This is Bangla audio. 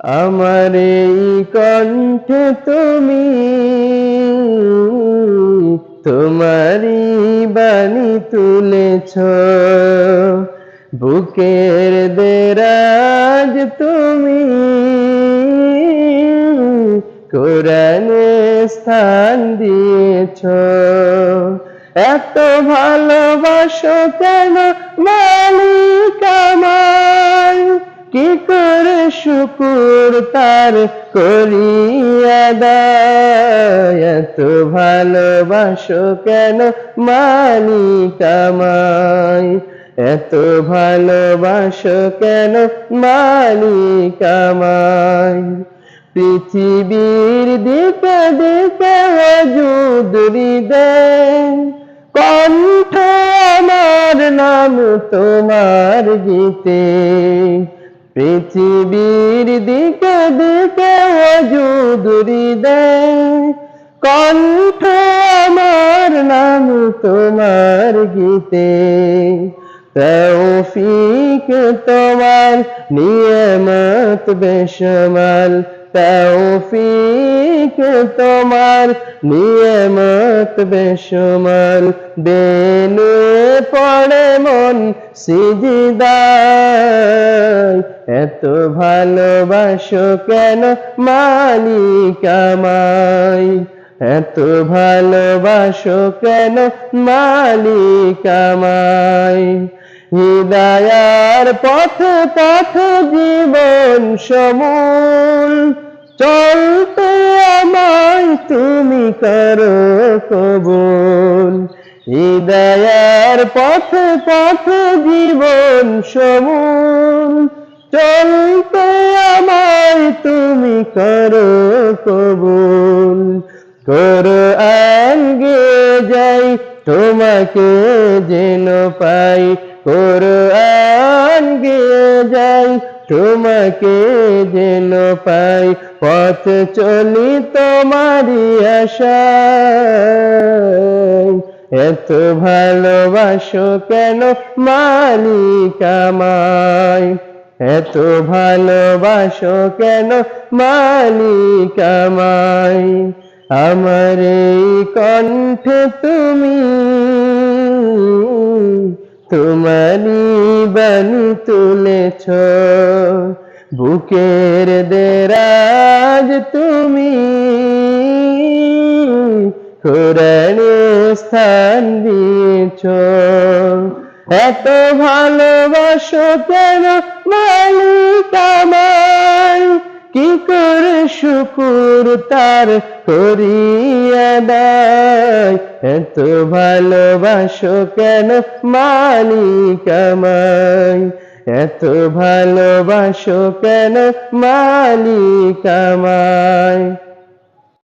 আমার এই কণ্ঠে তুমি তোমারই বাণী তুলেছ, বুকের দেরাজ তুমি কোরআনে স্থান দিয়েছ। এত ভালোবাসো কেন মালিক আমার, কি করে শুকুর তার করি আদায়। এত ভালোবাসো কেন মালিক আমায়, এত ভালোবাসো কেন মালিক আমায়। পৃথিবীর দিকে দিকে ওজুদ হৃদয়, কণ্ঠ আমার নাম তোমার গীতে। পৃথিবীর দিকে দিকে ওজুদ হৃদয়, কণ্ঠ আমার নাম তোমার গীতে। তৌফিক তোমার নিয়ামত বেশমাল, তৌফিক তোমার নিয়ামত বেশমাল। বেনু পড়ে মন সিজদায়, এত ভালোবাসো কেন মালিক আমায়, এত ভালোবাসো কেন মালিক আমায়। হিদায়ার পথে পথে জীবন সমূল, চলতে আমায় তুমি করো কবুল। হিদায়ার পথে পথে জীবন সমূল, চলতে আমায় তুমি করো কবুল। কোরআন গেয়ে যাই তোমাকে যেন পাই, কোরআন গেয়ে যাই তোমাকে যেন পাই। পথ চলি তোমারই আশায়, এত ভালোবাসো কেন মালিক আমায়, এত ভালোবাসো কেন মালিক আমায়। আমার এই কণ্ঠে তুমি তোমারই বাণী তুলেছ, বুকের দেরাজ তুমি কোরআনে স্থান দিয়েছ। এত ভালোবাসো কেন মালিক আমায়, কি করে শুকুর তার করি আদায়। এত ভালোবাসো কেন মালিক আমায়, এত ভালোবাসো কেন মালিক আমায়।